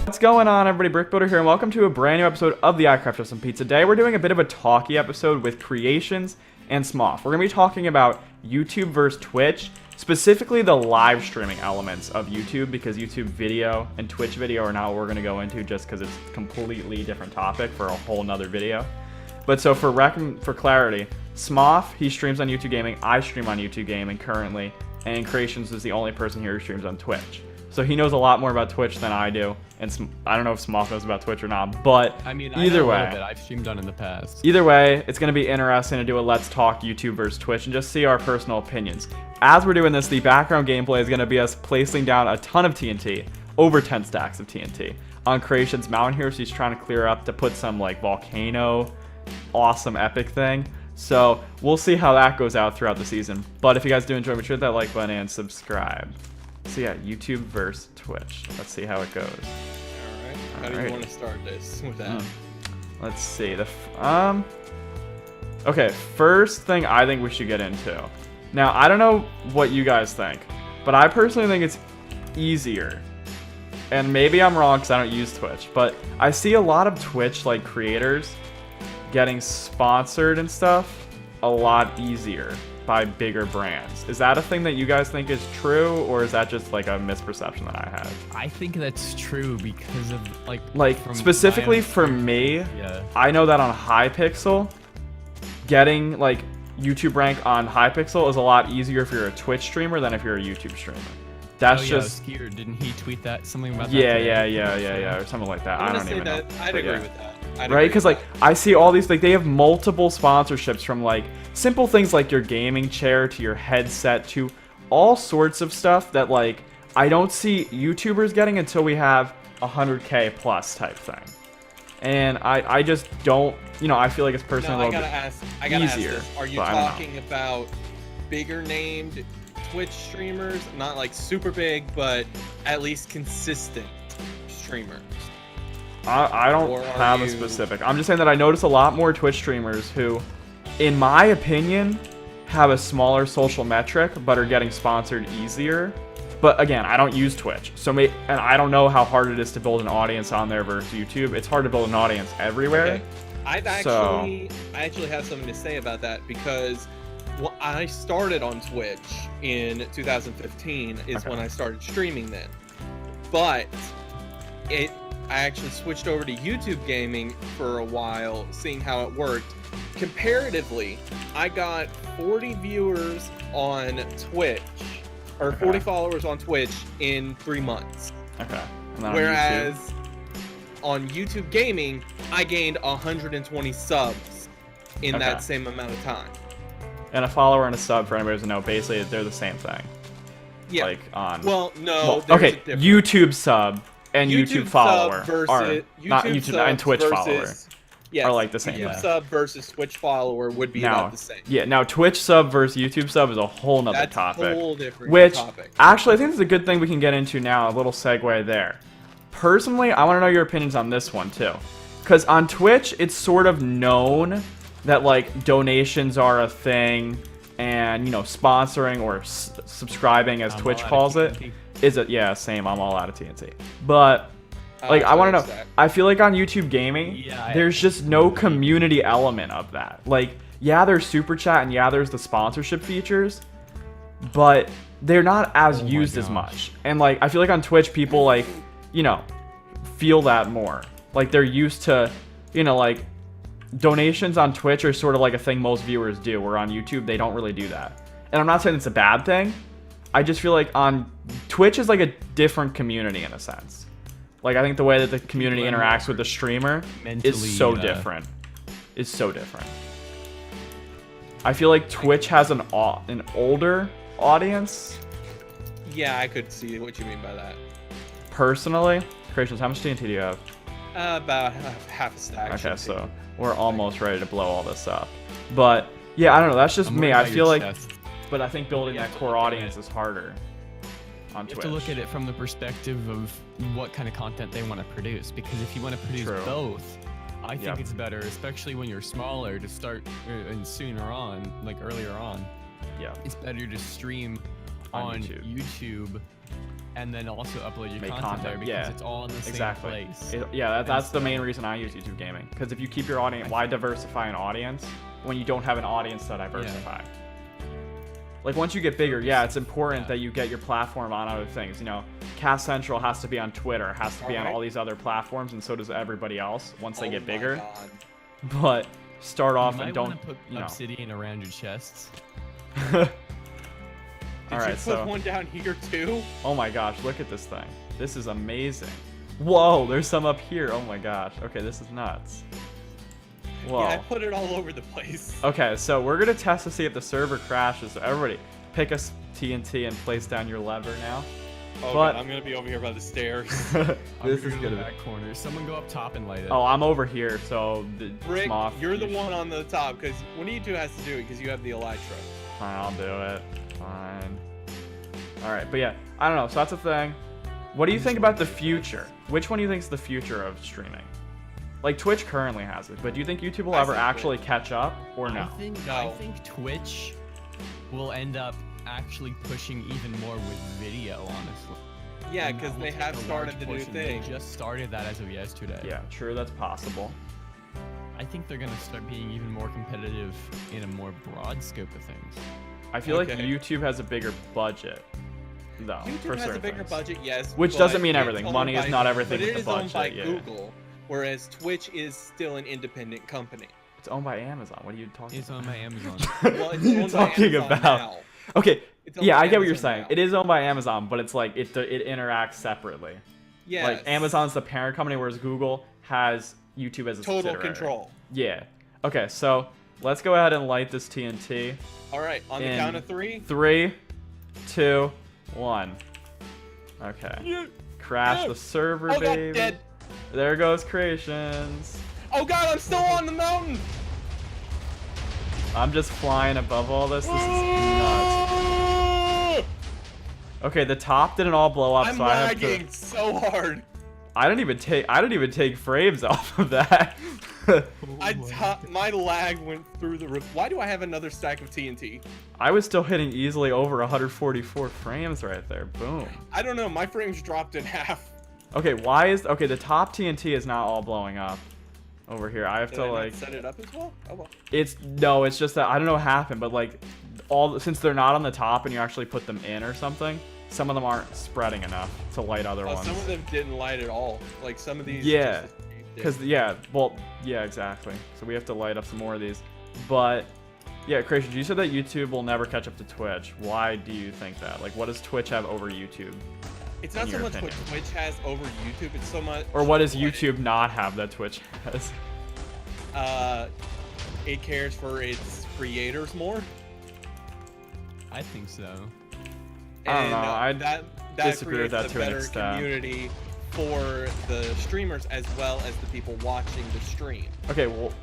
What's going on, everybody? Brick Builder here, and welcome to a brand new episode of the iCraft SMP. Today we're doing a bit of a talky episode with Creations and Smoff. We're going to be talking about YouTube versus Twitch, specifically the live streaming elements of YouTube, because YouTube video and Twitch video are not what we're going to go into just because it's a completely different topic for a whole nother video. But so for clarity, Smoff, he streams on YouTube Gaming, I stream on YouTube Gaming currently, and Creations is the only person here who streams on Twitch. So he knows a lot more about Twitch than I do, and I don't know if Smoff knows about Twitch or not, but I mean, either way, I've streamed on in the past. Either way, it's going to be interesting to do a Let's Talk YouTube versus Twitch and just see our personal opinions. As we're doing this, the background gameplay is going to be us placing down a ton of TNT, over 10 stacks of TNT, on Creations Mountain here, so he's trying to clear up to put some, like, volcano, awesome epic thing. So we'll see how that goes out throughout the season. But if you guys do enjoy, make sure to hit that like button and subscribe. So yeah, YouTube versus Twitch. Let's see how it goes. Alright. How do you want to start this with that? Let's see. Okay, first thing I think we should get into. Now, I don't know what you guys think, but I personally think it's easier. And maybe I'm wrong because I don't use Twitch, but I see a lot of Twitch like creators getting sponsored and stuff a lot easier by bigger brands. Is that a thing that you guys think is true, or is that just like a misperception that I have? I think that's true because of like specifically for me, yeah. I know that on Hypixel, getting like YouTube rank on Hypixel is a lot easier if you're a Twitch streamer than if you're a YouTube streamer. That's just Skier, didn't he tweet that something about that? Yeah, or something like that. I don't even know. I'd agree with that. Right, because like I see all these, like they have multiple sponsorships, from like simple things like your gaming chair to your headset to all sorts of stuff that like I don't see YouTubers getting until we have 100K plus type thing. And I just don't, I feel like it's personally a little bit easier. Are you talking about bigger named Twitch streamers, not like super big, but at least consistent streamers? I don't have a specific. I'm just saying that I notice a lot more Twitch streamers who, in my opinion, have a smaller social metric but are getting sponsored easier. But again, I don't use Twitch, and I don't know how hard it is to build an audience on there versus YouTube. It's hard to build an audience everywhere. Okay. I actually have something to say about that, because I started on Twitch in 2015 is when I started streaming then. But I actually switched over to YouTube Gaming for a while, seeing how it worked. Comparatively, I got 40 viewers on Twitch, or 40 followers on Twitch in 3 months. Okay. Whereas on YouTube Gaming, I gained 120 subs in that same amount of time. And a follower and a sub, for anybody who doesn't know, basically they're the same thing. Yeah. Like on. YouTube sub and YouTube follower not YouTube and Twitch follower are like the same. YouTube sub versus Twitch follower would be about the same. Yeah, now Twitch sub versus YouTube sub is a whole nother topic. That's a whole different topic. Actually, I think it's a good thing we can get into now, a little segue there. Personally, I want to know your opinions on this one too. Because on Twitch, it's sort of known that like donations are a thing, and sponsoring or subscribing, as Twitch calls it, same. I'm all out of TNT. But like, I want to know. I feel like on YouTube Gaming, there's just no community element of that. Like, yeah, there's super chat and yeah, there's the sponsorship features, but they're not as used as much. And like, I feel like on Twitch, people like, feel that more. Like they're used to, like donations on Twitch are sort of like a thing most viewers do, where on YouTube they don't really do that. And I'm not saying it's a bad thing. I just feel like on Twitch is like a different community in a sense. Like I think the way that the community interacts with the streamer is so different. Is so different. I feel like Twitch has an older audience. Yeah, I could see what you mean by that. Personally, Creations, how much TNT do you have? About half a stack. Okay, so we're almost ready to blow all this up. But yeah, I don't know. That's just me. I feel like. But I think building that core audience is harder on Twitch. You have to look at it from the perspective of what kind of content they want to produce. Because if you want to produce both, I think it's better, especially when you're smaller, to start and sooner on, like earlier on. Yeah. It's better to stream on YouTube and then also upload your content there because it's all in the same place. That's the main reason I use YouTube Gaming. Because if you keep your audience, why diversify an audience when you don't have an audience to diversify? Yeah. Like once you get bigger, it's important that you get your platform on other things. You know, Cast Central has to be on Twitter, has to be on all these other platforms, and so does everybody else once they get bigger. But start off and don't put obsidian around your chests. Did you put one down here too? Oh my gosh, look at this thing. This is amazing. Whoa, there's some up here. Oh my gosh. Okay, this is nuts. Whoa. Yeah, I put it all over the place. Okay, so we're gonna test to see if the server crashes. So everybody, pick a TNT and place down your lever now. Oh, God, I'm gonna be over here by the stairs. This is gonna back corner. Someone go up top and light it. Oh, I'm over here, so Rick, you're the one on the top because one of you two has to do it because you have the elytra. Fine, I'll do it. Fine. All right, but yeah, I don't know. So that's a thing. What do you think about the future? Which one do you think is the future of streaming? Like Twitch currently has it, but do you think YouTube will ever actually catch up or no? I think Twitch will end up actually pushing even more with video, honestly. Yeah, because they have started the new thing. They just started that as of yesterday. Yeah, true, that's possible. I think they're gonna start being even more competitive in a more broad scope of things. I feel like YouTube has a bigger budget, though. YouTube has a bigger budget, yes. Which doesn't mean everything. Money is not everything with the budget. But it is owned by Google, whereas Twitch is still an independent company. It's owned by Amazon. What are you talking about? It's owned by Amazon. Well, it's owned by Amazon now. Okay, yeah, I get what you're saying. It is owned by Amazon, but it's like it interacts separately. Yeah. Like Amazon's the parent company, whereas Google has YouTube as a total control. Yeah. Okay, so let's go ahead and light this TNT. All right, on the count of 3. 3, 2, 1. Okay. Crash the server, baby. God, dead. There goes Creations. Oh God, I'm still on the mountain. I'm just flying above all this. This is nuts. Okay, the top didn't all blow up, I'm so I have to. lagging so hard. I didn't even take frames off of that. My lag went through the roof. Why do I have another stack of TNT? I was still hitting easily over 144 frames right there. Boom. I don't know. My frames dropped in half. Okay, the top TNT is not all blowing up over here. I have to like set it up as well. Oh well. It's just that I don't know what happened, but like since they're not on the top and you actually put them in or something, some of them aren't spreading enough to light other ones. Some of them didn't light at all. Like some of these. Yeah. Exactly. So we have to light up some more of these. But yeah, Creation, you said that YouTube will never catch up to Twitch. Why do you think that? Like, what does Twitch have over YouTube? It's not so much what Twitch has over YouTube. It's so much. Or what does YouTube not have that Twitch has? It cares for its creators more. I think so. I don't know. I disagree with that to an extent. Better community for the streamers as well as the people watching the stream. Okay, well,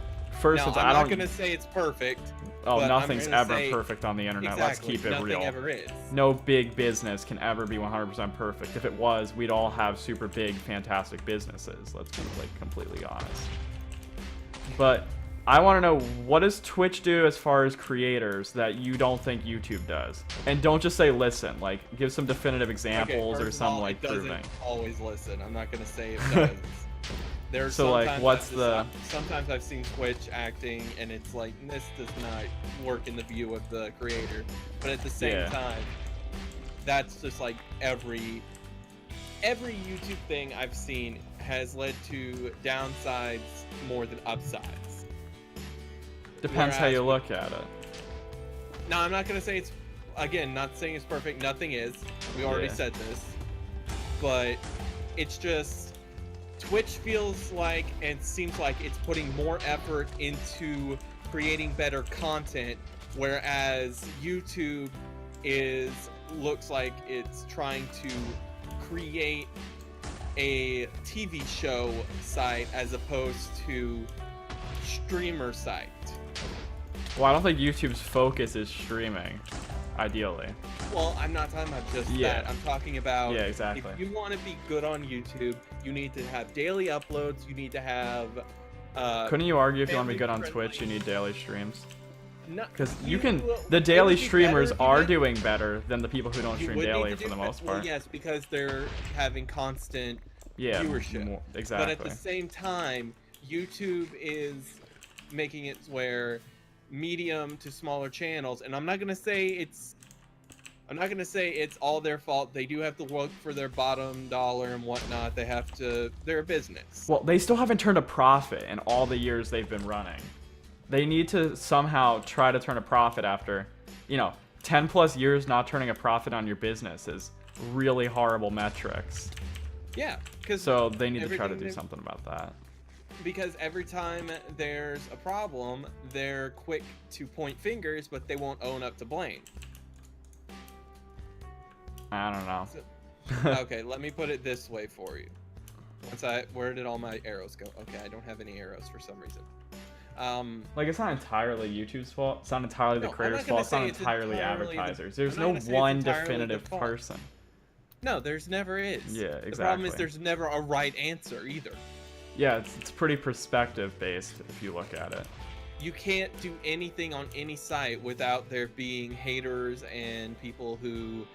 first now, I'm not gonna say it's perfect. Oh, nothing's ever perfect on the internet. Exactly, let's keep it real. Nothing ever is. No big business can ever be 100% perfect. If it was, we'd all have super big, fantastic businesses. Let's be like completely honest. But I want to know, what does Twitch do as far as creators that you don't think YouTube does? And don't just say listen. Like, give some definitive examples or some like proving. It doesn't always listen. I'm not gonna say it does. There's so like, sometimes I've seen Twitch acting, and it's like this does not work in the view of the creator. But at the same time, that's just like every YouTube thing I've seen has led to downsides more than upsides. Depends how you look at it. No, I'm not gonna say it's, again, not saying it's perfect. Nothing is. We already said this, but it's just Twitch feels like and seems like it's putting more effort into creating better content, whereas YouTube looks like it's trying to create a TV show site as opposed to streamer site. Well, I don't think YouTube's focus is streaming, ideally. Well, I'm not talking about just that. I'm talking about exactly. If you want to be good on YouTube, you need to have daily uploads. You need to have. Couldn't you argue if you want to be good on Twitch, you need daily streams? Because the daily streamers are doing better than the people who don't You stream would need daily to for do the that- most well, part. yes, because they're having constant viewership. Exactly. But at the same time, YouTube is making it where medium to smaller channels, and I'm not gonna say it's all their fault. They do have to work for their bottom dollar and whatnot. They're a business. Well, they still haven't turned a profit in all the years they've been running. They need to somehow try to turn a profit after, 10 plus years not turning a profit on your business is really horrible metrics. Yeah, because so they need to try to do something about that. Because every time there's a problem, they're quick to point fingers, but they won't own up to blame. I don't know. Okay, let me put it this way for you. Where did all my arrows go? Okay, I don't have any arrows for some reason. Like, it's not entirely YouTube's fault. It's not entirely the creator's fault. It's not entirely advertisers. There's no one definitive person. No, there's never is. Yeah, exactly. The problem is there's never a right answer either. Yeah, it's pretty perspective based if you look at it. You can't do anything on any site without there being haters and people who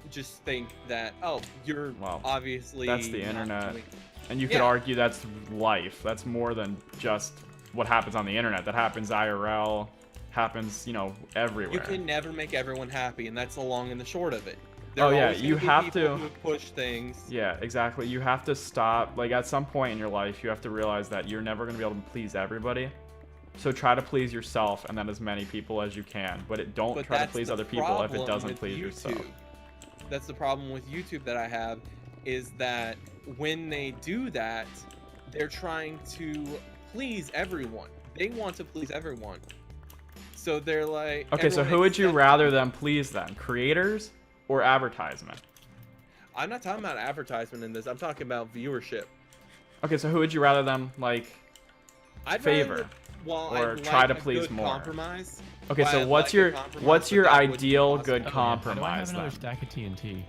just think that, oh, you're obviously that's the internet. And you could argue that's life. That's more than just what happens on the internet. That happens IRL, happens, everywhere. You can never make everyone happy, and that's the long and the short of it. You have to push things. Yeah, exactly. You have to stop. Like, at some point in your life, you have to realize that you're never going to be able to please everybody. So try to please yourself and then as many people as you can. But don't try to please other people if it doesn't please yourself. That's the problem with YouTube that I have, is that when they do that, they're trying to please everyone. They want to please everyone. So they're like... Okay, so who would you rather them please then? Creators or advertisement? I'm not talking about advertisement in this. I'm talking about viewership. Okay, so who would you rather them, favor? Or try to please more? Compromise. Okay, so what's your ideal good compromise then? I have another stack of TNT.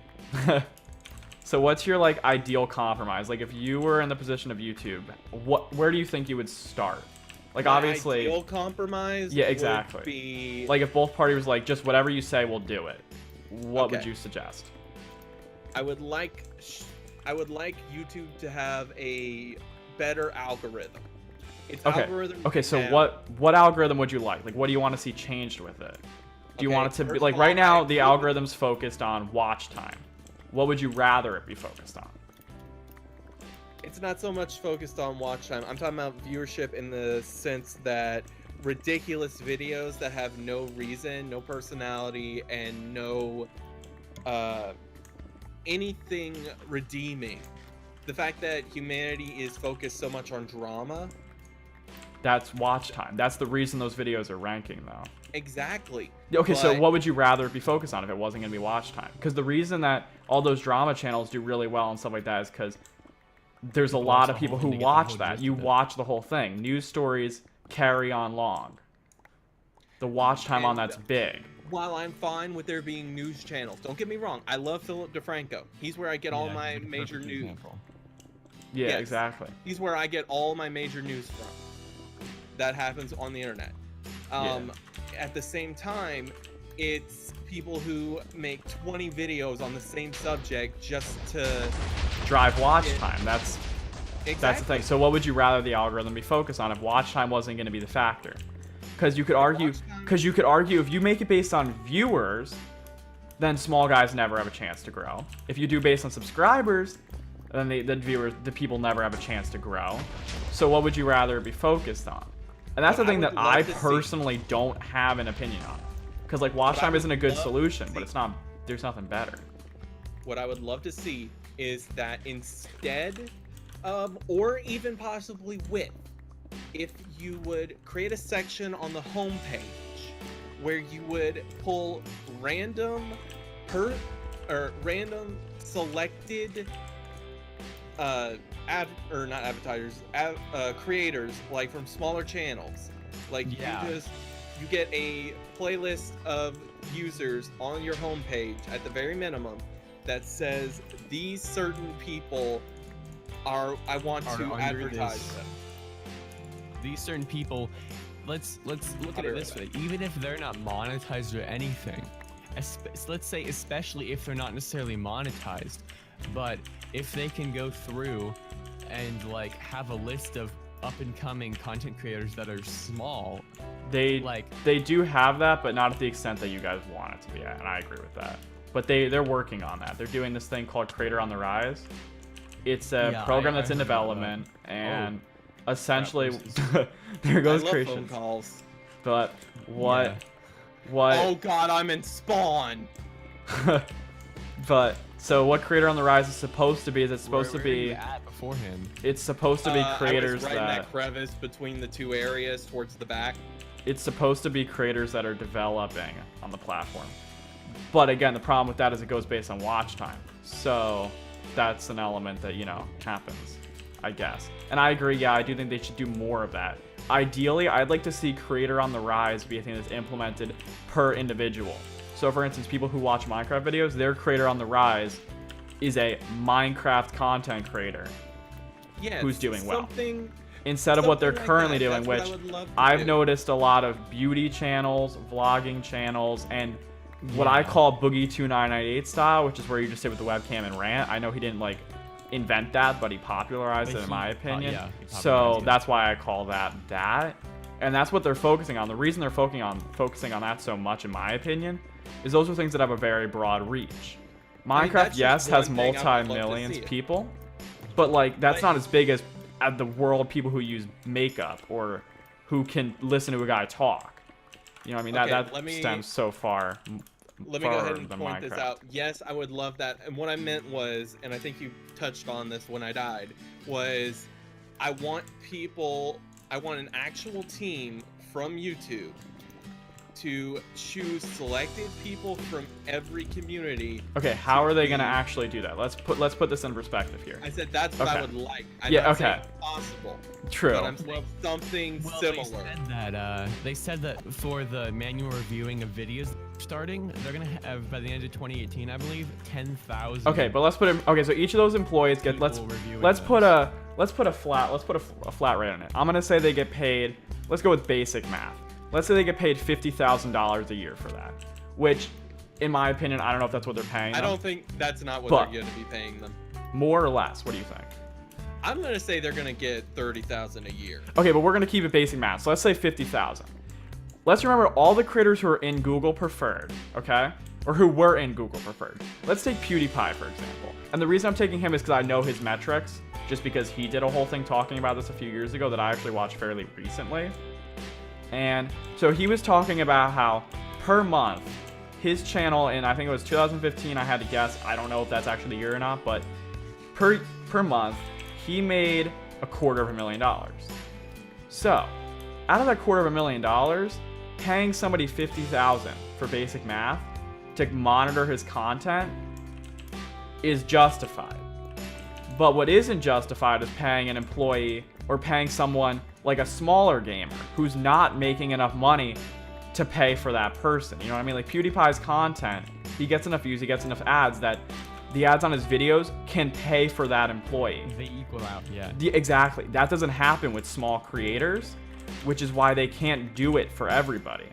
So what's your ideal compromise? Like, if you were in the position of YouTube, where do you think you would start? Like, obviously, ideal compromise. Yeah, exactly. Would be... Like, if both parties were like, just whatever you say, we'll do it. What would you suggest? I would like YouTube to have a better algorithm. Okay, so what algorithm would you like? Like, what do you want to see changed with it? Do you want it to be like, right now the algorithm's focused on watch time. What would you rather it be focused on? It's not so much focused on watch time. I'm talking about viewership in the sense that ridiculous videos that have no reason, no personality, and no anything redeeming. The fact that humanity is focused so much on drama. That's watch time. That's the reason those videos are ranking, though. Exactly. Okay, so what would you rather it be focused on if it wasn't going to be watch time? Because the reason that all those drama channels do really well and stuff like that is because there's a lot of people who watch that. You watch the whole thing. News stories carry on long. The watch time on that's big. While I'm fine with there being news channels, don't get me wrong, I love Philip DeFranco. He's where I get all my major news. Yeah, yes, exactly. He's where I get all my major news from. That happens on the internet. At the same time, it's people who make 20 videos on the same subject just to drive watch time. That's the thing. So what would you rather the algorithm be focused on if watch time wasn't going to be the factor? Because you could argue if you make it based on viewers, then small guys never have a chance to grow. If you do based on subscribers, then the people never have a chance to grow. So what would you rather it be focused on? And that's the thing that I personally don't have an opinion on. Because watch time isn't a good solution, but there's nothing better. What I would love to see is that instead of, or even possibly with, if you would create a section on the homepage where you would pull random selected creators, like from smaller channels, you get a playlist of users on your homepage at the very minimum that says these certain people I want to advertise them. These certain people let's look at it this way. Even if they're not monetized or anything, let's say especially if they're not necessarily monetized, but if they can go through and like have a list of up-and-coming content creators that are small, they do have that, but not at the extent that you guys want it to be at, and I agree with that. But they're working on that. They're doing this thing called Creator on the Rise. It's a program that's in development, and essentially, there goes Christian. Phone calls. But what? Oh God, I'm in Spawn. But so what Creator on the Rise is supposed to be is it's supposed to Where be were you at before him? It's supposed to be creators I was right in that that crevice between the two areas towards the back. It's supposed to be creators that are developing on the platform. But again, the problem with that is it goes based on watch time. So that's an element that, you know, happens, I guess. And I agree, yeah, I do think they should do more of that. Ideally, I'd like to see Creator on the Rise be a thing that's implemented per individual. So for instance, people who watch Minecraft videos, their Creator on the Rise is a Minecraft content creator who's doing well. Instead of what they're currently doing, which I've noticed a lot of beauty channels, vlogging channels, and what I call Boogie2998 style, which is where you just sit with the webcam and rant. I know he didn't like invent that, but he popularized it in my opinion. So that's why I call that. And that's what they're focusing on. The reason they're focusing on that so much, in my opinion, is those are things that have a very broad reach. Minecraft, yes, has multi-millions people, but like that's not as big as the world people who use makeup or who can listen to a guy talk. You know what I mean? That stems so far. Let me go ahead and point this out. Yes, I would love that. And what I meant was, and I think you touched on this when I died, was I want an actual team from YouTube to choose selected people from every community. Okay, how are they going to actually do that? Let's put this in perspective here. I said that's what I would like. I'm not saying possible. True. But I'm saying something similar. They said that for the manual reviewing of videos starting, they're going to have by the end of 2018, I believe, 10,000. Okay, but let's put in. Okay, so each of those employees get let's put a flat rate on it. I'm going to say they get paid. Let's go with basic math. Let's say they get paid $50,000 a year for that, which, in my opinion, I don't know if that's what they're paying them. I don't think that's not what they're going to be paying them. More or less? What do you think? I'm going to say they're going to get $30,000 a year. Okay, but we're going to keep it basic math. So let's say $50,000. Let's remember all the creators who are in Google Preferred, okay? Or who were in Google Preferred. Let's take PewDiePie, for example. And the reason I'm taking him is because I know his metrics, just because he did a whole thing talking about this a few years ago that I actually watched fairly recently. And so he was talking about how per month, his channel in, I think it was 2015, I had to guess, I don't know if that's actually the year or not, but per month, he made $250,000. So, out of that $250,000, paying somebody $50,000 for basic math to monitor his content is justified. But what isn't justified is paying an employee or paying someone like a smaller gamer who's not making enough money to pay for that person. You know what I mean? Like PewDiePie's content, he gets enough views, he gets enough ads that the ads on his videos can pay for that employee. They equal out, yeah. Exactly. That doesn't happen with small creators, which is why they can't do it for everybody.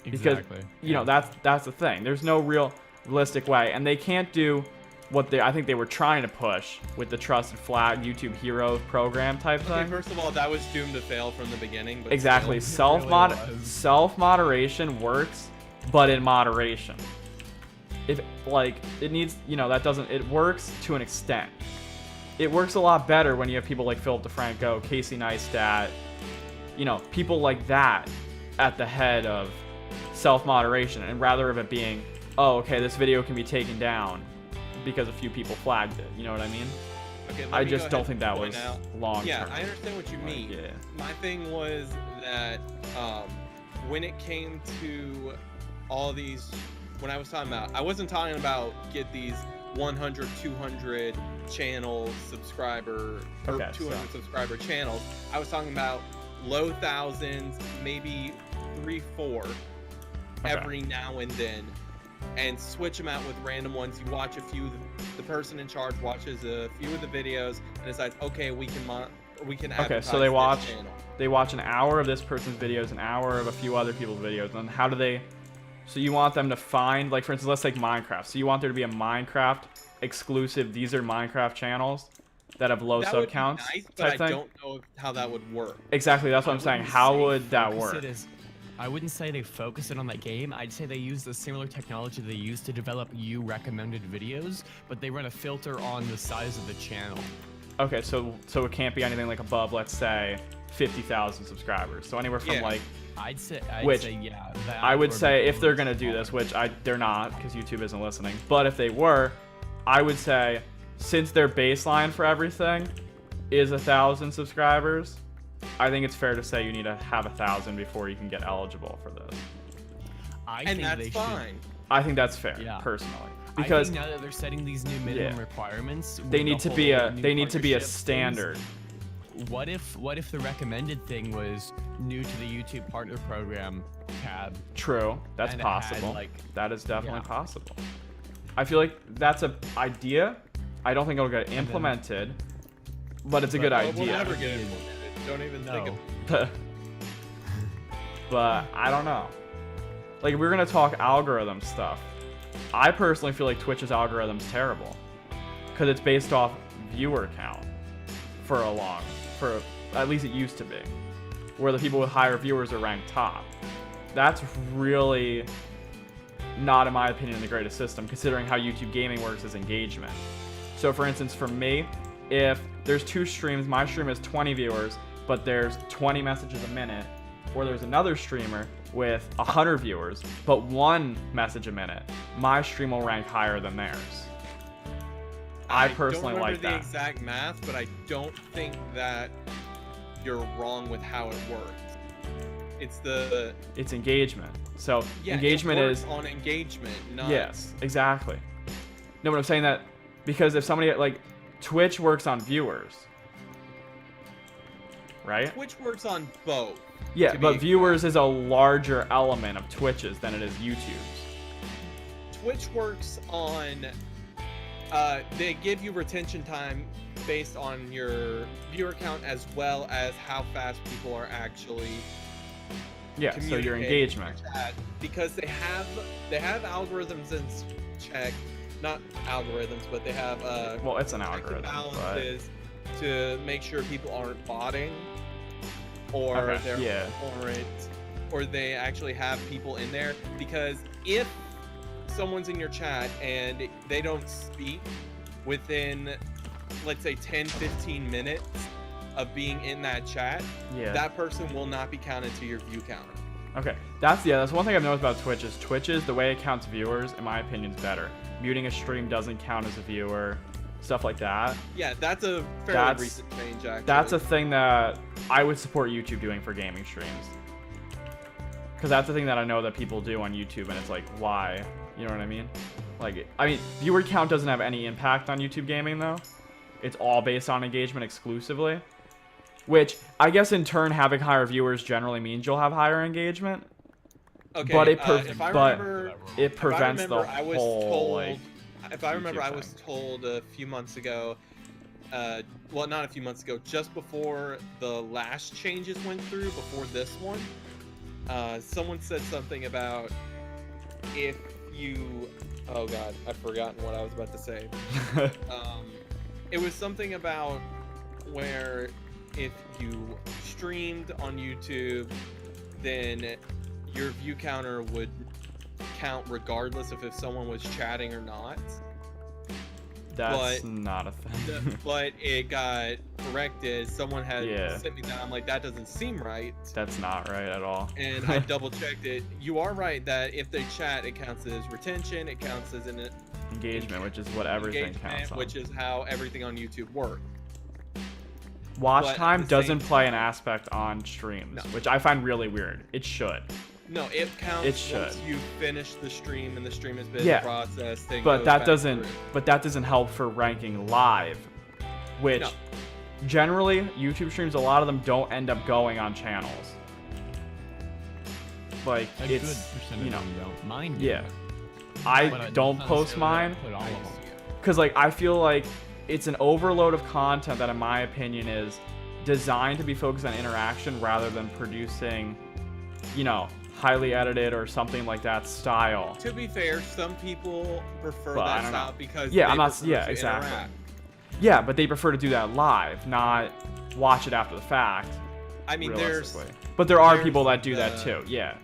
Exactly. Because, you know, that's the thing. There's no realistic way. And they can't do what I think they were trying to push with the Trusted Flag YouTube Hero program type thing. Okay, first of all, that was doomed to fail from the beginning. But exactly. Self-moderation works, but in moderation. If, like, it needs, you know, it works to an extent. It works a lot better when you have people like Philip DeFranco, Casey Neistat, you know, people like that at the head of self-moderation, and rather of it being, oh, okay, this video can be taken down because a few people flagged it. You know what I mean? Okay, I just don't think that was long term. Yeah, I understand what you mean. Yeah. My thing was that when it came to all these, when I was talking about, I wasn't talking about get these 100, 200 channels subscriber, or 200 subscriber channels. I was talking about low thousands, maybe 3, 4 every now and then, and switch them out with random ones. You watch a few, the person in charge watches a few of the videos and decides, okay, we can we can Okay, advertise so they this watch channel. an hour of this person's videos, an hour of a few other people's videos, and how do they? So you want them to find, like, for instance, let's take Minecraft. So you want there to be a Minecraft exclusive. These are Minecraft channels that have low That sub would be counts. nice, type but I thing. don't know how that would work. Exactly, that's what I'm saying. How would that work? I wouldn't say they focus it on that game. I'd say they use the similar technology they use to develop you recommended videos, but they run a filter on the size of the channel. Okay, so it can't be anything like above, let's say, 50,000 subscribers. So anywhere from like. I'd say yeah. I would say if they're gonna do this, which they're not, because YouTube isn't listening. But if they were, I would say, since their baseline for everything is 1,000 subscribers, I think it's fair to say you need to have 1,000 before you can get eligible for this. And that's fine. I think that's fair, personally, because I think now that they're setting these new minimum requirements, they need to be a standard. What if the recommended thing was new to the YouTube partner program tab? True, that's and possible. Had, that is definitely possible. I feel like that's an idea. I don't think it'll get implemented, but it's a good idea. We'll never get implemented. Don't even think of it. But I don't know. Like, if we're gonna talk algorithm stuff, I personally feel like Twitch's algorithm's terrible because it's based off viewer count for at least it used to be, where the people with higher viewers are ranked top. That's really not, in my opinion, the greatest system, considering how YouTube gaming works as engagement. So for instance, for me, if there's 2 streams, my stream has 20 viewers, but there's 20 messages a minute, or there's another streamer with 100 viewers, but 1 message a minute, my stream will rank higher than theirs. I personally like that. I don't remember the exact math, but I don't think that you're wrong with how it works. It's engagement. So engagement is on engagement. Not... Yes, exactly. No, but I'm saying that because if somebody like Twitch works on viewers, right? Twitch works on both. Yeah, but viewers is a larger element of Twitch's than it is YouTube's. Twitch works on. They give you retention time based on your viewer count as well as how fast people are actually so your engagement. Because they have algorithms in check, not algorithms, but they have well, it's an algorithm, balances to make sure people aren't botting or or they actually have people in there. Because if someone's in your chat and they don't speak within, let's say, 10-15 minutes of being in that chat, that person will not be counted to your view counter. Okay, that's one thing I've noticed about Twitch is the way it counts viewers, in my opinion, is better. Muting a stream doesn't count as a viewer, stuff like that. Yeah, that's a fairly recent change, actually. That's a thing that I would support YouTube doing for gaming streams. Because that's the thing that I know that people do on YouTube, and it's like, why? You know what I mean? Like, viewer count doesn't have any impact on YouTube gaming, though. It's all based on engagement exclusively. Which, I guess in turn, having higher viewers generally means you'll have higher engagement. Okay, but it if prevents the whole, If I remember, I was told a few months ago, well, not a few months ago, just before the last changes went through, before this one, someone said something about if you... Oh god, I've forgotten what I was about to say. It was something about where if you streamed on YouTube, then your view counter would count regardless of if someone was chatting or not. That's not a thing. But it got corrected. Someone had sent me that. I'm like, that doesn't seem right. That's not right at all. And I double checked it. You are right that if they chat, it counts as retention. It counts as an engagement, which is what everything counts on. Which is how everything on YouTube works. Watch time doesn't play an aspect on streams, which I find really weird. It should. No, it counts once you finish the stream and the stream has been processed. But that doesn't help for ranking live, which generally YouTube streams, a lot of them don't end up going on channels. Like it's don't mind. Yeah, I don't post mine because I feel like it's an overload of content that, in my opinion, is designed to be focused on interaction rather than producing, you know, highly edited or something like that style. To be fair, some people prefer But I that don't style know. because Yeah, they I'm not. prefer Yeah, to exactly. interact. Yeah, but they prefer to do that live, not watch it after the fact. I mean, realistically. But there are there's people that do that the- too. Yeah.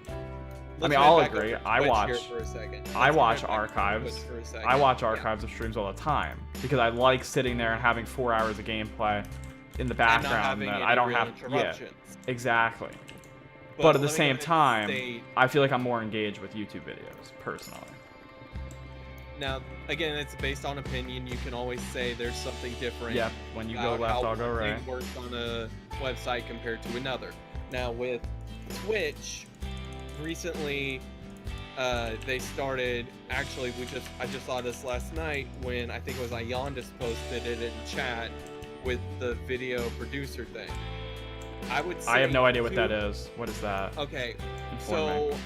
Let's mean, head I'll back agree. over to I Twitch watch- here for a second. I Let's watch head back over to archives. Twitch for a second. I watch Yeah. archives of streams all the time because I like sitting there and having 4 hours of gameplay in the And not background having that any I don't real have. Yeah, interruptions. exactly. But at the let me go same ahead and time, state- I feel like I'm more engaged with YouTube videos personally. now, again, it's based on opinion. You can always say there's something different. Yep. When you go about left, how I'll go one right. thing works on a website compared to another. Now, with Twitch, recently, they started. Actually, I just saw this last night when I think it was Iondas posted it in chat with the video producer thing. I would say I have no idea what to- that is. What is that? Okay, Inform me. so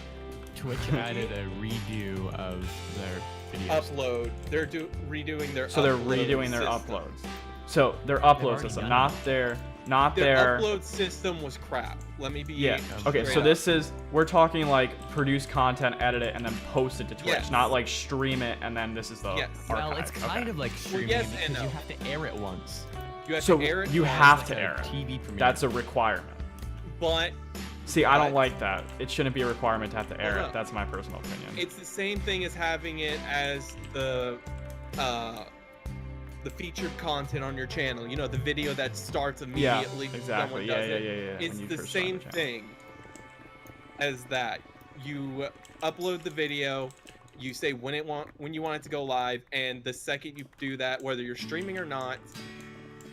Twitch added a redo of their videos. upload. They're redoing their. So they're upload redoing their system. uploads. So their upload already system, done not it. their Their upload system was crap. Let me be. Yeah. Okay. straight So up. this is we're talking like produce content, edit it, and then post it to Twitch, Yes. not like stream it and then this is the Yes. archive. Well, it's kind Okay. of like streaming yes because and no. you have to air it once. You have So to air it you once, have Like to a air it. TV premiere. That's a requirement. but See, I don't But- like that. It shouldn't be a requirement to have to air Hold it. up. That's my personal opinion. it's the same thing as having it as the featured content on your channel. You know, the video that starts Yeah, immediately. when exactly. someone Yeah, does yeah, it. yeah, yeah. It's when you the first start same channel. thing as that. You upload the video, you say when you want it to go live, and the second you do that, whether you're streaming or not,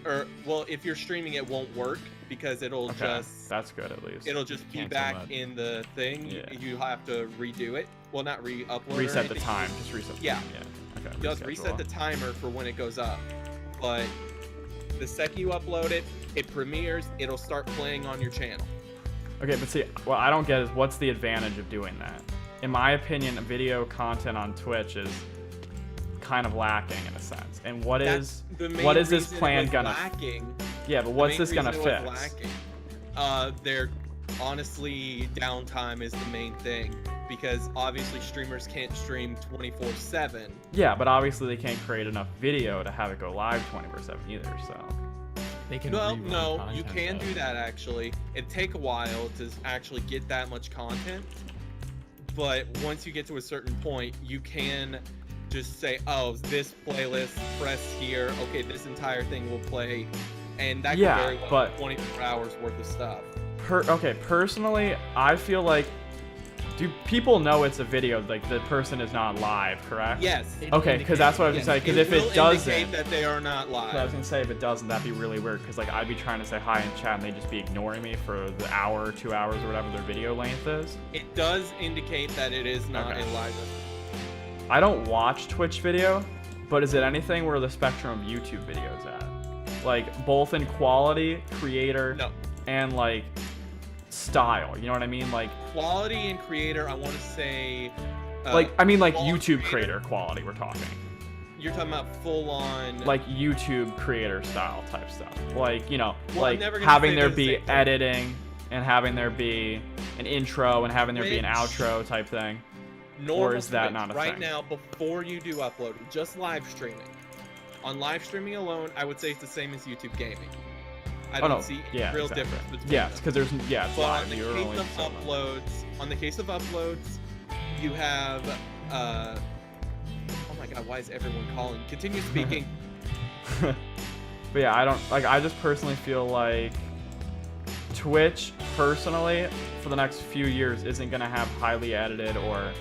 or well, if you're streaming, it won't work because it'll Okay, just that's good at least. it'll just be Cancel back that. in the thing. Yeah. You have to redo it. Well, not re-upload. or Reset the anything. time. Just reset. The Yeah. time. Yeah. Okay. You have to reset the timer for when it goes up. But the second you upload it, it premieres. It'll start playing on your channel. Okay, but see, what I don't get is what's the advantage of doing that? In my opinion, video content on Twitch is kind of lacking in a sense. And what is The main what is this reason it plan was gonna? lacking. Yeah, but the what's main this gonna reason it was fix? lacking. Their honestly downtime is the main thing because obviously streamers can't stream 24/7. Yeah, but obviously they can't create enough video to have it go live 24/7 either. So They can Well, rerun no, you content, can though. do that actually. It'd take a while to actually get that much content, but once you get to a certain point, you can just say, "Oh, this playlist, press here. Okay, this entire thing will play," and that Yeah, can very well but- be 24 hours worth of stuff. okay, personally, I feel like do people know it's a video? Like the person is not live, correct? Yes. It Okay, because that's what I was yes, gonna say. Because if will it doesn't, indicate that they are not live. I was gonna say if it doesn't, that'd be really weird. Because like I'd be trying to say hi in chat and they'd just be ignoring me for the hour, 2 hours, or whatever their video length is. It does indicate that it is not Okay. a live. I don't watch Twitch video, but is it anything where the spectrum of YouTube videos at? Like both in quality, creator, No. and like style. You know what I mean? Like Quality and creator, I want to say. I mean like quality YouTube creator quality. We're talking You're talking about full on. like YouTube creator style type stuff. Like you know, Well, I'm like never gonna having say there they're the be same thing. editing and having there be an intro and having there be an Which- outro type thing. normal is that Twitch, not a right thing? now before you do uploading, just live streaming. On live streaming alone, I would say it's the same as YouTube gaming. I Oh don't no, see yeah, real exactly. difference between Yeah, them. because there's it's But live. on the You're only case of so much. uploads, you have oh my god, why is everyone calling? Continue speaking. But yeah, I just personally feel like Twitch personally for the next few years isn't gonna have highly edited or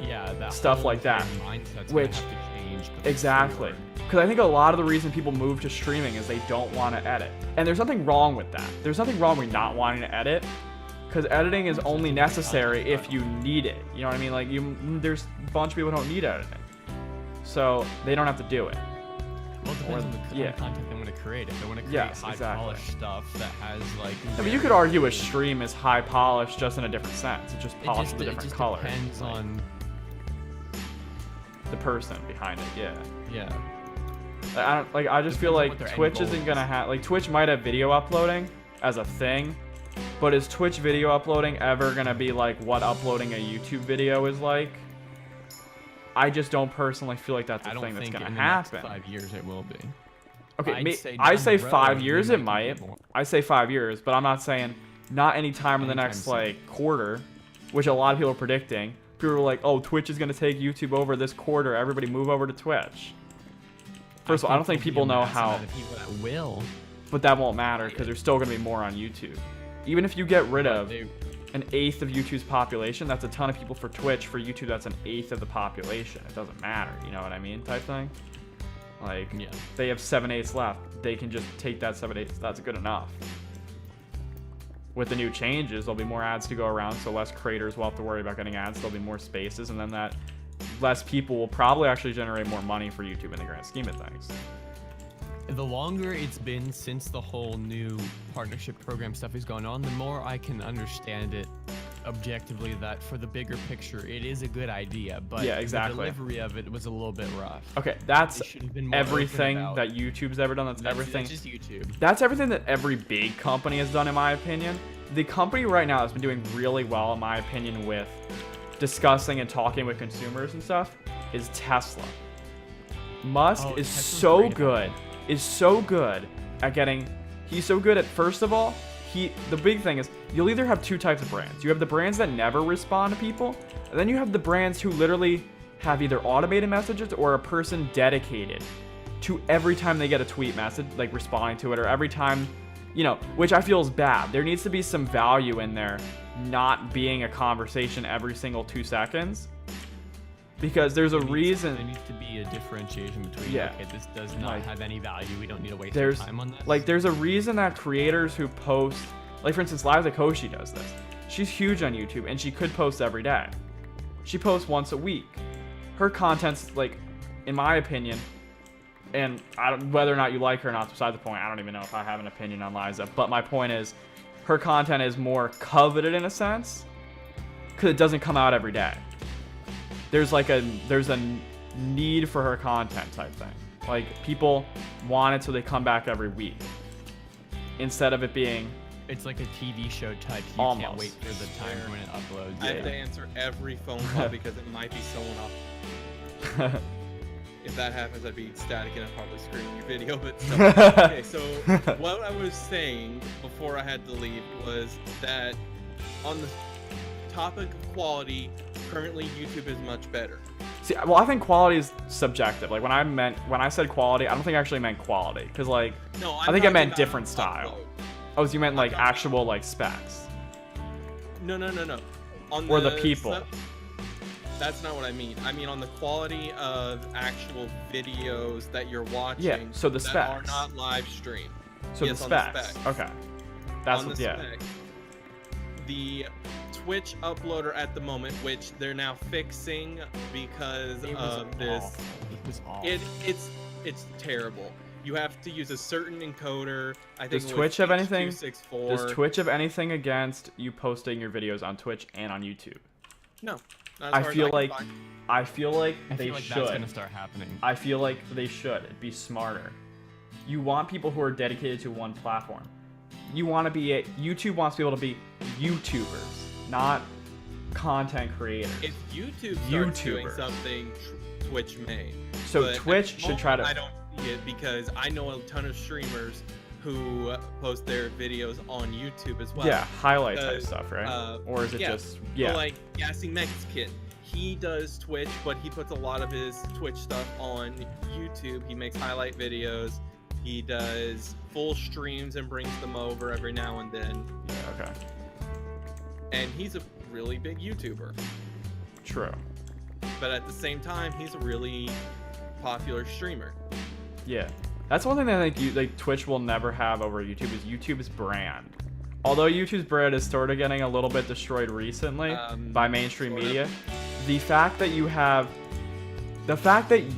Yeah, that stuff whole like that, entire mindset's which- gonna have to change before- exactly. Because I think a lot of the reason people move to streaming is they don't want to edit. And there's nothing wrong with that. There's nothing wrong with not wanting to edit. Because editing is only necessary if you need it. You know what I mean? Like, there's a bunch of people who don't need editing. So they don't have to do it. Well, it depends on the yeah. content they want to create. If they want to create Yes, high exactly. polished stuff that has like. I mean, you could argue a stream is high polished just in a different sense. It just polished with a it different just color. depends Like, on. the person behind it, yeah. Yeah. I just feel like Twitch isn't gonna have, like, Twitch might have video uploading as a thing, but is Twitch video uploading ever gonna be like what uploading a YouTube video is like? I just don't personally feel like that's a thing that's gonna happen. In the next 5 years it will be. Okay, I say 5 years it might. I say 5 years, but I'm not saying not any time in the next like quarter, which a lot of people are predicting. People are like, oh, Twitch is gonna take YouTube over this quarter. Everybody move over to Twitch. First of all, I don't think people know how. People that will. But that won't matter because there's still gonna be more on YouTube. Even if you get rid of an eighth of YouTube's population, that's a ton of people for Twitch. For YouTube, that's an eighth of the population. It doesn't matter. You know what I mean? Type thing. Like, they have 7/8 left. They can just take that 7/8. That's good enough. With the new changes, there'll be more ads to go around, so less creators will have to worry about getting ads. There'll be more spaces, and then that less people will probably actually generate more money for YouTube in the grand scheme of things. The longer it's been since the whole new partnership program stuff is going on, the more I can understand it objectively that for the bigger picture, it is a good idea, but yeah, exactly. The delivery of it was a little bit rough. Okay, that's everything that YouTube's ever done. That's everything. That's just YouTube. That's everything that every big company has done, in my opinion. The company right now that's been doing really well, in my opinion, with discussing and talking with consumers and stuff is Tesla. Musk is so good. Is so good at getting. He's so good at, first of all, the big thing is you'll either have two types of brands. You have the brands that never respond to people, and then you have the brands who literally have either automated messages or a person dedicated to every time they get a tweet message, like responding to it, or every time, you know, which I feel is bad. There needs to be some value in there, not being a conversation every single 2 seconds. Because there's a reason. There needs to be a differentiation between, okay, this does not have any value. We don't need to waste our time on this. Like, there's a reason that creators who post, like, for instance, Liza Koshy does this. She's huge on YouTube, and she could post every day. She posts once a week. Her content's, like, in my opinion, and whether or not you like her or not, beside the point, I don't even know if I have an opinion on Liza, but my point is, her content is more coveted in a sense, because it doesn't come out every day. There's a need for her content type thing. Like, people want it so they come back every week. Instead of it being... It's like a TV show type. You can't wait for the time when it uploads. I have to answer every phone call because it might be someone off. If that happens, I'd be static and I'd probably screen your video, but so. Okay, so what I was saying before I had to leave was that on the topic of quality, currently YouTube is much better. See, well, I think quality is subjective. Like, when I said quality, I don't think I actually meant quality, because, like, no, I think I meant different style. Oh, so you meant like actual like specs? No. Or the people. That's not what I mean. I mean on the quality of actual videos that you're watching. Yeah. So the specs that are not live stream. So yes, the specs. Okay. That's what. Yeah. The Twitch uploader at the moment, which they're now fixing because of this. It was awful. It's terrible. You have to use a certain encoder. I think does Twitch have anything? Does Twitch have anything against you posting your videos on Twitch and on YouTube? No. I feel like they should. That's gonna start happening. I feel like they should. It'd be smarter. You want people who are dedicated to one platform. You want to be YouTube wants people to be YouTubers, not content creators. If YouTube starts doing something, Twitch may. So but Twitch should try to. I don't see it because I know a ton of streamers who post their videos on YouTube as well. Yeah, highlight type stuff, right? Or is it just So like Gassy Meg's kid, he does Twitch, but he puts a lot of his Twitch stuff on YouTube. He makes highlight videos. He does full streams and brings them over every now and then. Yeah, okay. And he's a really big YouTuber. True. But at the same time, he's a really popular streamer. Yeah. That's one thing that I think like Twitch will never have over YouTube is YouTube's brand. Although YouTube's brand is sort of getting a little bit destroyed recently by mainstream media, the fact that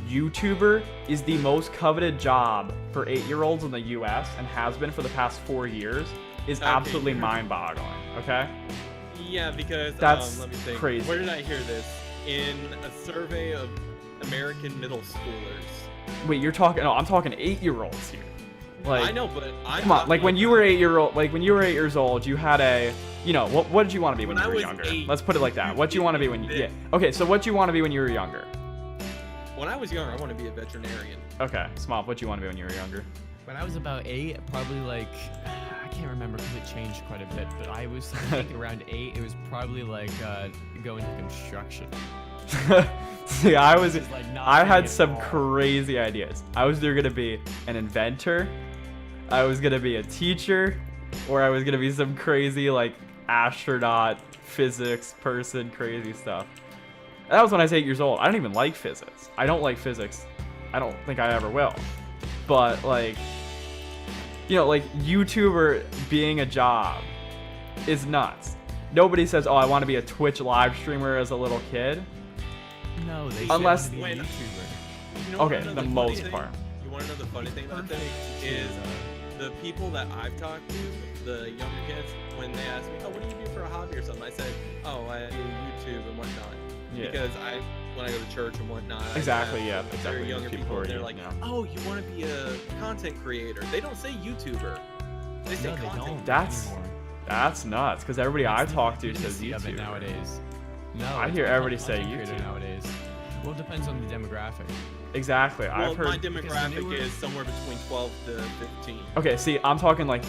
YouTuber is the most coveted job for 8-year-olds in the US and has been for the past 4 years is absolutely mind-boggling, okay? Yeah, because that's let me think. Crazy. Where did I hear this? In a survey of American middle schoolers, Wait, you're talking? No, I'm talking 8-year-olds here. Like, I know, but I'm come on, like when you were 8 years old, you had a, you know, what did you want to be when you were younger? Let's put it like that. What do you want to be when you, yeah. Okay, so what do you want to be when you were younger? When I was younger, I want to be a veterinarian. Okay, Smop, what do you want to be when you were younger? When I was about 8, probably like, I can't remember because it changed quite a bit, but I was, I think around 8, it was probably like going to construction. See, I had some crazy ideas. I was either gonna be an inventor, I was gonna be a teacher, or I was gonna be some crazy like astronaut, physics person, crazy stuff. And that was when I was 8 years old. I don't even like physics. I don't like physics. I don't think I ever will. But like, you know, like YouTuber being a job is nuts. Nobody says, "Oh, I want to be a Twitch live streamer" as a little kid. No, they unless be a YouTuber. You know okay, the most part. You want to know the funny thing about this is the people that I've talked to, the younger kids, when they ask me, "Oh, what do you do for a hobby or something?" I said, "Oh, I do YouTube and whatnot." Yeah. Because when I go to church and whatnot, exactly, yeah, they're exactly. younger people, and they're like, "Oh, you want to be a content creator?" They don't say YouTuber. They say content. That's nuts, because everybody I talk to says YouTube nowadays. No, I hear everybody say YouTube nowadays. Well, it depends on the demographic. Exactly. Well, I've heard my demographic is somewhere between 12 to 15. Okay, see, I'm talking like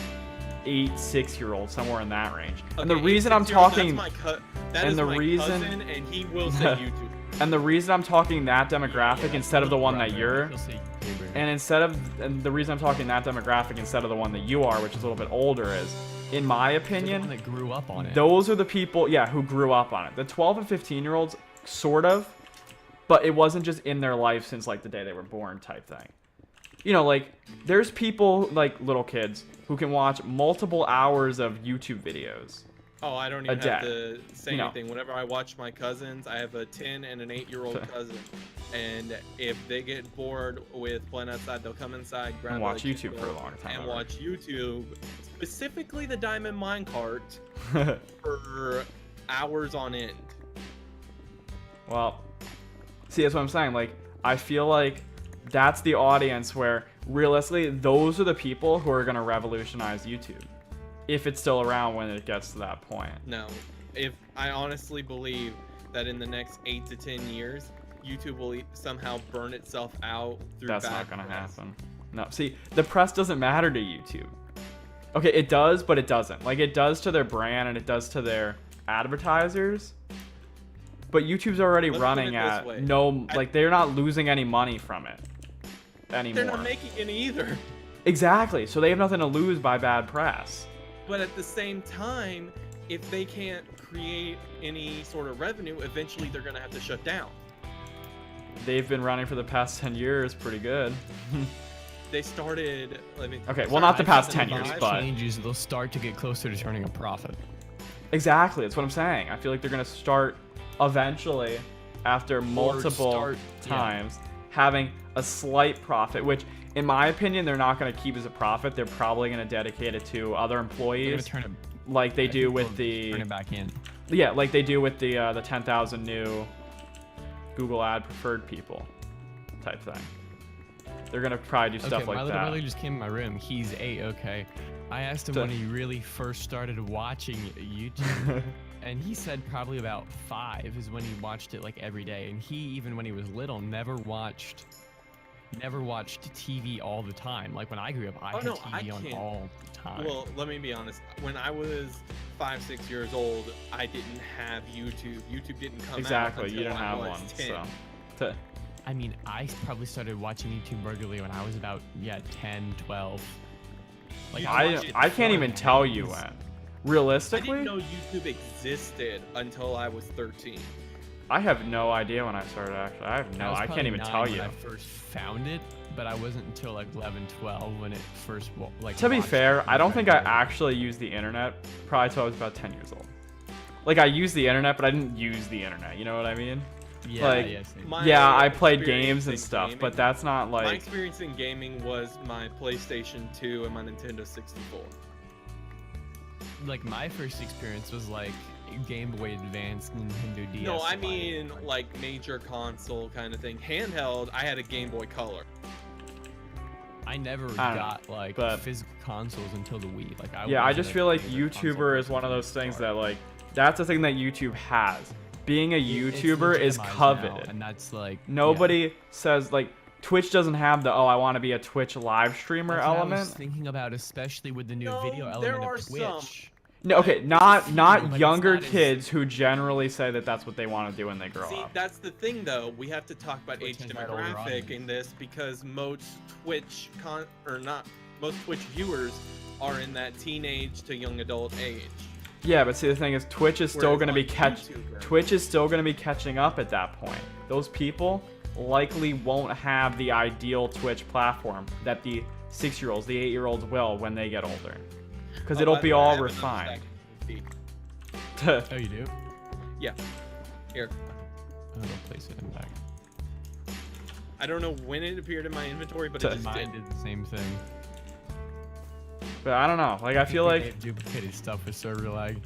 6-year-olds, somewhere in that range. Okay, and the reason I'm talking, cousin, and he will say YouTube. And the reason I'm talking that demographic instead of the one that you're, and the reason I'm talking that demographic instead of the one that you are, which is a little bit older, is, in my opinion, that grew up on it. Those are the people, yeah, who grew up on it. The 12 and 15-year-olds, sort of, but it wasn't just in their life since like the day they were born type thing. You know, like, there's people, like little kids, who can watch multiple hours of YouTube videos. Oh, I don't even have to say anything. Whenever I watch my cousins, I have a 10 and an 8-year-old cousin. And if they get bored with playing outside, they'll come inside, grab and watch YouTube for a long time. And watch YouTube, specifically the Diamond Minecart, for hours on end. Well, see, that's what I'm saying. Like, I feel like that's the audience where, realistically, those are the people who are going to revolutionize YouTube. If it's still around when it gets to that point. No. If I honestly believe that in the next 8 to 10 years, YouTube will somehow burn itself out through That's not going to happen. No. See, the press doesn't matter to YouTube. Okay, it does, but it doesn't. Like, it does to their brand and it does to their advertisers. But YouTube's already running at they're not losing any money from it anymore. They're not making any either. Exactly. So they have nothing to lose by bad press. But at the same time, if they can't create any sort of revenue, eventually they're going to have to shut down. They've been running for the past 10 years pretty good. They started, okay, well, not the past 10 years, but changes, they'll start to get closer to turning a profit. Exactly, that's what I'm saying. I feel like they're going to start eventually, after multiple times, having a slight profit, which, in my opinion, they're not going to keep as a profit. They're probably going to dedicate it to other employees, like they do with the turn it back in. Yeah, like they do with the 10,000 new Google ad preferred people type thing. They're gonna probably do stuff like that. My little brother just came in my room. He's 8. Okay, I asked him when he really first started watching YouTube, and he said probably about 5 is when he watched it like every day. And he, even when he was little, never watched TV all the time. Like when I grew up, I had TV on all the time. Well, let me be honest. When I was 5-6 years old, I didn't have YouTube. YouTube didn't come out exactly. until You didn't have 10. one, so. I mean, I probably started watching YouTube regularly when I was about 10, 12. Like I can't even tell you when. Realistically, I didn't know YouTube existed until I was 13. I have no idea when I started, actually. I can't even tell you. When I first found it, but I wasn't until like 11, 12 when it first like. To be fair, I don't think I actually used the internet probably until I was about 10 years old. Like, I used the internet, but I didn't use the internet. You know what I mean? Yeah, like, I played games and stuff, but that's not like. My experience in gaming was my PlayStation 2 and my Nintendo 64. Like, my first experience was like Game Boy Advance, Nintendo DS. No, I mean like major console kind of thing. Handheld, I had a Game Boy Color. I never got like physical consoles until the Wii. Like I just feel like YouTuber is one of those things that like that's the thing that YouTube has. Being a YouTuber is coveted, now, and that's like nobody says like Twitch doesn't have the I want to be a Twitch live streamer that's element. What I was thinking about, especially with the new video element of Twitch. No, okay, not younger kids who generally say that that's what they want to do when they grow up. See, that's the thing though. We have to talk about age demographic in this because most Twitch viewers are in that teenage to young adult age. Yeah, but see the thing is Twitch is still going to be catching up at that point. Those people likely won't have the ideal Twitch platform that the 6-year-olds, the 8-year-olds will when they get older. Because it'll be all refined. Oh, you do? Yeah. Here. I'm gonna place it in back. I don't know when it appeared in my inventory, but it just mine did the same thing. But I don't know. Like I feel like duplicated stuff with server lag.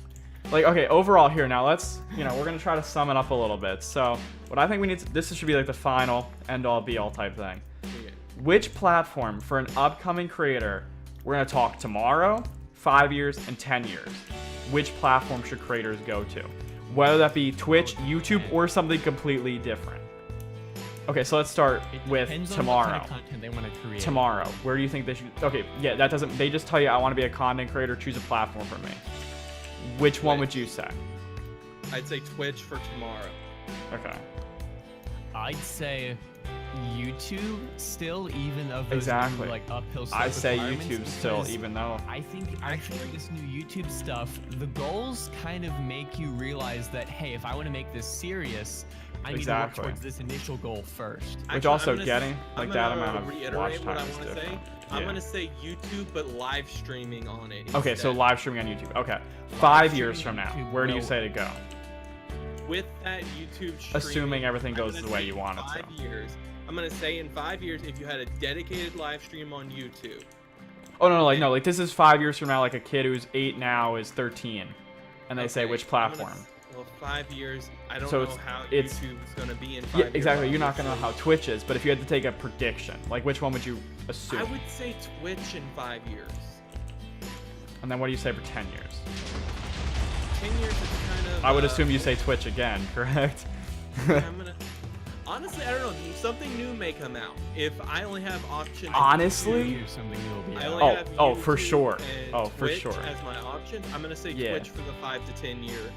Like okay, overall here now let's we're gonna try to sum it up a little bit. So what I think we need to, this should be like the final end all be all type thing. Okay. Which platform for an upcoming creator we're gonna talk tomorrow, 5 years, and 10 years? Which platform should creators go to? Whether that be Twitch, YouTube, or something completely different. Okay, so let's start with tomorrow. On what kind of content they want to create. Tomorrow, where do you think they should? Okay, yeah, that doesn't. They just tell you I want to be a content creator. Choose a platform for me. Which one would you say? I'd say Twitch for tomorrow. Okay. I'd say YouTube still, even though those exactly new, like uphill. I say YouTube still, even though I think this new YouTube stuff, the goals kind of make you realize that hey, if I want to make this serious, I need to work towards this initial goal first. Which also getting like that amount of watch time is different. I'm gonna say YouTube, but live streaming on it. Okay, so live streaming on YouTube. Okay, 5 years from now, where do you say to go? With that YouTube streaming, assuming everything goes the way you want it to. 5 years. I'm gonna say in 5 years, if you had a dedicated live stream on YouTube. Oh no, like this is 5 years from now. Like a kid who's 8 now is 13, and they say which platform. Well, 5 years. I don't know how YouTube's gonna be in 5 years. Yeah, exactly. You're not gonna know how Twitch is, but if you had to take a prediction, like which one would you assume? I would say Twitch in 5 years. And then what do you say for 10 years? 10 years is kind of. I would assume you say Twitch again, correct? Honestly, I don't know. Something new may come out. If I only have options. Honestly? Something new will be out. Oh, for sure. Oh, for sure. As my option, I'm gonna say Twitch for the 5 to 10 year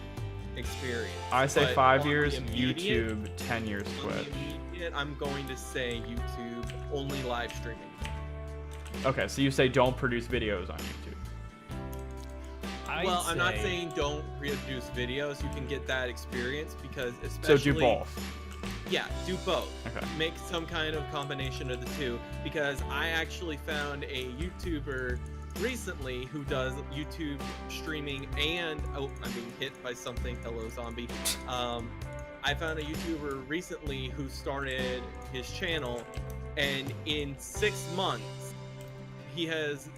experience. I say 5 years YouTube, 10 years Twitch. I'm going to say YouTube only live streaming. Okay, so you say don't produce videos on YouTube. Well, I'm not saying don't produce videos. You can get that experience because especially. So do both. Yeah, do both. Okay. Make some kind of combination of the two because I actually found a YouTuber recently who does YouTube streaming and I'm being hit by something. Hello, zombie. I found a YouTuber recently who started his channel, and in 6 months, he has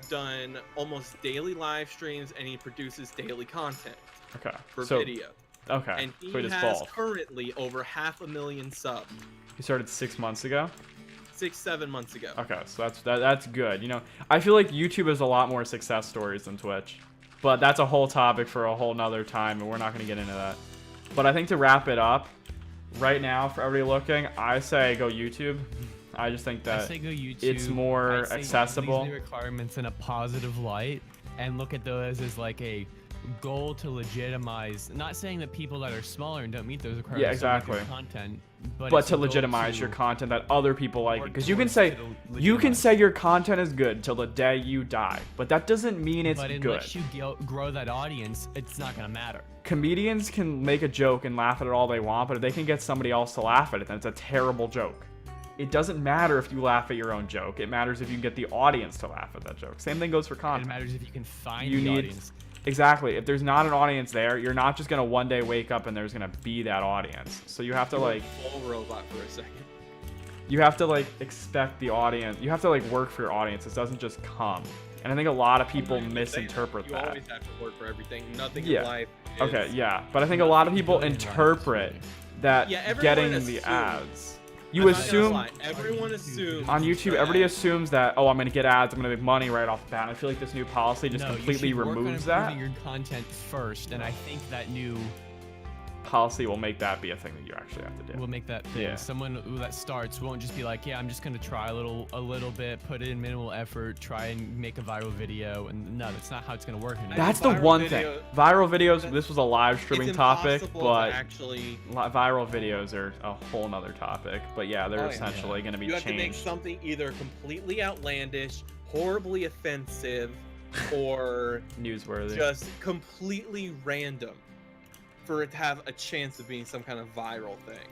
done almost daily live streams and he produces daily content. Okay. For video. Okay. And he has currently over 500,000 subs. He started 6 months ago. 6-7 months ago. Okay, so that's good. You know, I feel like YouTube has a lot more success stories than Twitch, but that's a whole topic for a whole nother time, and we're not going to get into that. But I think to wrap it up, right now for everybody looking, I say go YouTube. I just think that it's more accessible. These requirements in a positive light, and look at those as like a goal to legitimize. Not saying that people that are smaller and don't meet those requirements don't make good content, but to legitimize your content that other people like it. Because you can say your content is good till the day you die, but that doesn't mean it's good. But unless you grow that audience, it's not gonna matter. Comedians can make a joke and laugh at it all they want, but if they can get somebody else to laugh at it, then it's a terrible joke. It doesn't matter if you laugh at your own joke. It matters if you can get the audience to laugh at that joke. Same thing goes for content. It matters if you can find the audience. Exactly. If there's not an audience there, you're not just gonna one day wake up and there's gonna be that audience. So you have to like full robot for a second. You have to like expect the audience. You have to like work for your audience. It doesn't just come. And I think a lot of people misinterpret that. You always have to work for everything. Nothing in life Okay, yeah, but I think a lot of people interpret that everyone getting the assumes. ads. I'm You not gonna assume lie, everyone assumes on YouTube, that- everybody assumes that, oh, I'm gonna get ads, I'm gonna make money right off the bat. I feel like this new policy just No, completely you should work on removes that. improving your content first, and I think that new Policy will make that be a thing that you actually have to do. will make that thing. Yeah. Someone that starts won't just be like, yeah, I'm just gonna try a little bit, put in minimal effort, try and make a viral video, and no, that's not how it's gonna work. That's the viral one video- thing. Viral videos. This was a live streaming it's topic, impossible but to actually viral videos are a whole nother topic. But yeah, they're Oh, yeah. essentially going to be you have to make changed. something either completely outlandish, horribly offensive, or Newsworthy. just completely random for it to have a chance of being some kind of viral thing.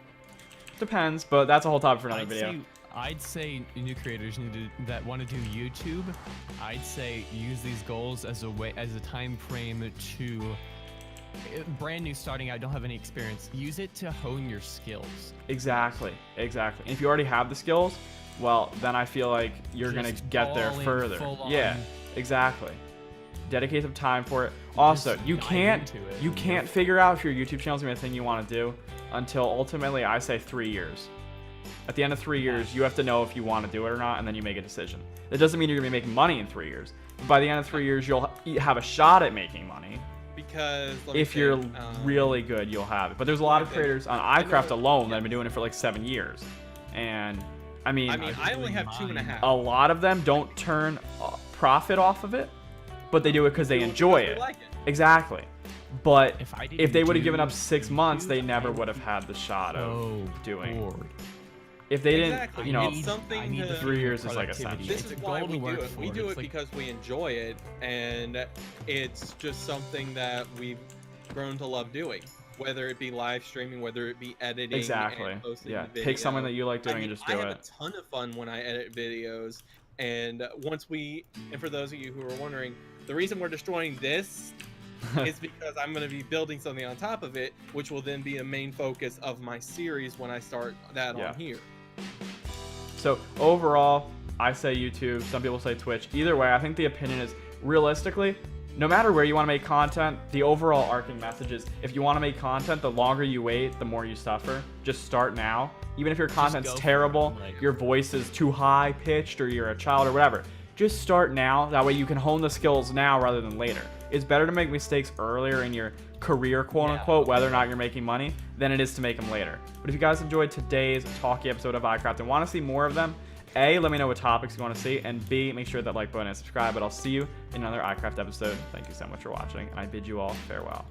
Depends, but that's a whole topic for another video. I'd say new creators that want to do YouTube, I'd say use these goals as a time frame to brand new starting out, don't have any experience. Use it to hone your skills. Exactly. And if you already have the skills, well, then I feel like you're going to Just get there all in, further. full on. Yeah, exactly. Dedicate some time for it. Also, Just you dive can't into it. you can't figure out if your YouTube channel is going to be a thing you want to do until ultimately I say 3 years. At the end of 3 years, you have to know if you want to do it or not, and then you make a decision. That doesn't mean you're going to be making money in 3 years. By the end of 3 years, you'll have a shot at making money. Because let me If you're think, really good, you'll have it. But there's a lot of creators on iCraft alone that have been doing it for like 7 years. And I mean, I only have 2.5. a lot of them don't turn profit off of it, but they do it because they enjoy Because it. they like it. Exactly. But If I if didn't they would have given do up 6 months, they YouTube, never I would have had the shot so of doing. bored. If they Exactly. didn't, you know, It's something I need to- the 3 years is like productivity. essential. This It's is a why goal we to do work it. We for. do It's it like- because we enjoy it, and it's just something that we've grown to love doing. Whether it be live streaming, whether it be editing, Exactly. and posting Yeah. the Pick something video. that you like doing I mean, and just do I have it. a ton of fun when I edit videos, and and for those of you who are wondering, the reason we're destroying this is because I'm going to be building something on top of it, which will then be a main focus of my series when I start that Yeah. on here. So overall, I say YouTube. Some people say Twitch. Either way, I think the opinion is realistically, no matter where you want to make content, the overall arcing message is if you want to make content, the longer you wait, the more you suffer. Just start now. Even if your content's go for it, terrible, like- your voice is too high pitched, or you're a child or whatever, just start now. That way you can hone the skills now rather than later. It's better to make mistakes earlier in your career, quote unquote, whether or not you're making money, than it is to make them later. But if you guys enjoyed today's talky episode of iCraft and want to see more of them, A, let me know what topics you want to see, and B, make sure that like button and subscribe. But I'll see you in another iCraft episode. Thank you so much for watching, and I bid you all farewell.